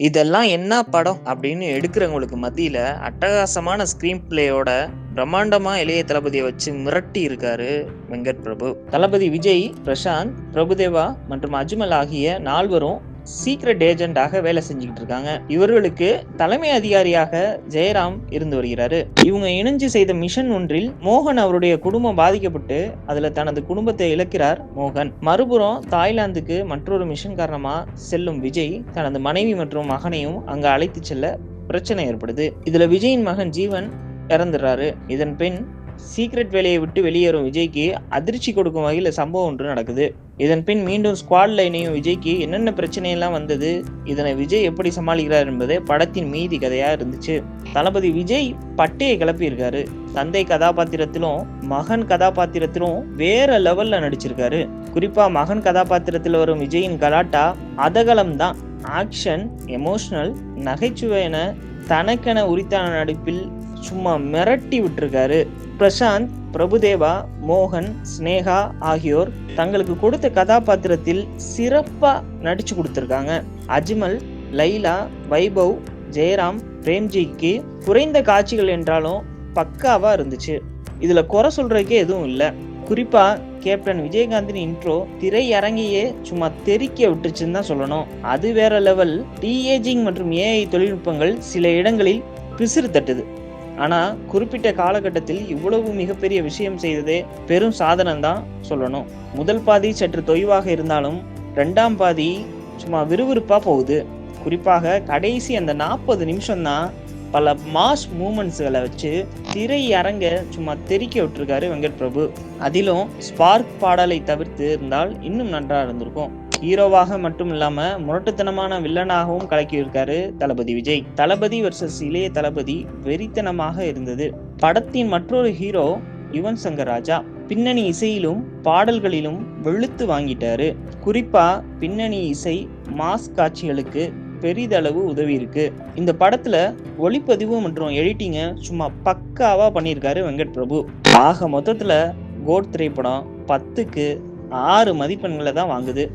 இதெல்லாம் என்ன படம் அப்படின்னு எடுக்கிறவங்களுக்கு மத்தியில அட்டகாசமான ஸ்கிரீன் பிளேயோட பிரம்மாண்டமா இளைய தளபதியை வச்சு மிரட்டி இருக்காரு வெங்கட் பிரபு. தளபதி விஜய், பிரசாந்த், பிரபுதேவா மற்றும் அஜ்மல் ஆகிய 4வரும் சீக்ரெட் ஏஜென்டாக வேலை செஞ்சுக்கிட்டு இருக்காங்க. இவர்களுக்கு தலைமை அதிகாரியாக ஜெயராம் இருந்து வருகிறாரு. இவங்க இணைஞ்சு செய்த மிஷன் ஒன்றில் மோகன் அவருடைய குடும்பம் பாதிக்கப்பட்டு அதுல தனது குடும்பத்தை இழக்கிறார் மோகன். மறுபுறம் தாய்லாந்துக்கு மற்றொரு மிஷன் காரணமா செல்லும் விஜய் தனது மனைவி மற்றும் மகனையும் அங்க அழைத்து செல்ல பிரச்சனை ஏற்படுது. இதுல விஜயின் மகன் ஜீவன் இறந்துடுறாரு. இதன் பின் சீக்ரெட் வேலையை விட்டு வெளியேறும் விஜய்க்கு அதிர்ச்சி கொடுக்கும் வகையில் சம்பவம் ஒன்று நடக்குது. இதன் பின் மீண்டும் ஸ்குவாட்ல இணையும் விஜய்க்கு என்னென்ன பிரச்சனையெல்லாம் வந்தது, இதனை விஜய் எப்படி சமாளிக்கிறார் என்பதே படத்தின் மீதி கதையா இருந்துச்சு. தளபதி விஜய் பட்டையை கிளப்பி இருக்காரு. தந்தை கதாபாத்திரத்திலும் மகன் கதாபாத்திரத்திலும் வேற லெவல்ல நடிச்சிருக்காரு. குறிப்பா மகன் கதாபாத்திரத்தில் வரும் விஜயின் கலாட்டா அதகலம் தான். ஆக்ஷன், எமோஷனல், நகைச்சுவை என தனக்கென உரித்தான நடிப்பில் சும்மா மிரட்டி விட்டுருக்காரு. பிரசாந்த், பிரபுதேவா, மோகன், ஸ்னேகா ஆகியோர் தங்களுக்கு கொடுத்த கதாபாத்திரத்தில் சிறப்பா நடிச்சு கொடுத்திருக்காங்க. அஜ்மல், லைலா, வைபவ், ஜெயராம், பிரேம்ஜிக்கு குறைந்த காட்சிகள் என்றாலும் பக்காவா இருந்துச்சு. இதுல குறை சொல்றதுக்கே எதுவும் இல்லை. குறிப்பா கேப்டன் விஜயகாந்தின் இன்ட்ரோ திரையரங்கையே சும்மா தெறிக்க விட்டுச்சுன்னு தான் சொல்லணும். அது வேற லெவல். டிஏஜிங் மற்றும் ஏஐ தொழில்நுட்பங்கள் சில இடங்களில் பிசிறு தட்டுது. ஆனா குறிப்பிட்ட காலகட்டத்தில் இவ்வளவு மிகப்பெரிய விஷயம் செய்ததே பெரும் சாதனம் தான் சொல்லணும். முதல் பாதி சற்று தொய்வாக இருந்தாலும் 2ஆம் பாதி சும்மா விறுவிறுப்பா போகுது. குறிப்பாக கடைசி அந்த 40 நிமிஷம் தான் பல மாஸ் மூமெண்ட்ஸ்களை வச்சு திரையரங்க சும்மா தெறிக்க விட்டுருக்காரு வெங்கட் பிரபு. அதிலும் ஸ்பார்க் பாடலை தவிர்த்து இருந்தால் இன்னும் நன்றா இருந்திருக்கும். ஹீரோவாக மட்டும் இல்லாம முரட்டுத்தனமான வில்லனாகவும் கலக்கியிருக்காரு தளபதி விஜய். தளபதி வெர்சஸ் இளைய தளபதி வெறித்தனமாக இருந்தது. படத்தின் மற்றொரு ஹீரோ யுவன் சங்கர் ராஜா பின்னணி இசையிலும் பாடல்களிலும் வெளுத்து வாங்கிட்டாரு. குறிப்பா பின்னணி இசை மாஸ் காட்சிகளுக்கு பெரிதளவு உதவி இருக்கு. இந்த படத்துல ஒளிப்பதிவு மற்றும் எடிட்டிங்க சும்மா பக்காவா பண்ணியிருக்காரு வெங்கட் பிரபு. ஆக மொத்தத்துல கோட் திரைப்படம் 10க்கு 6 மதிப்பெண்களை தான் வாங்குது.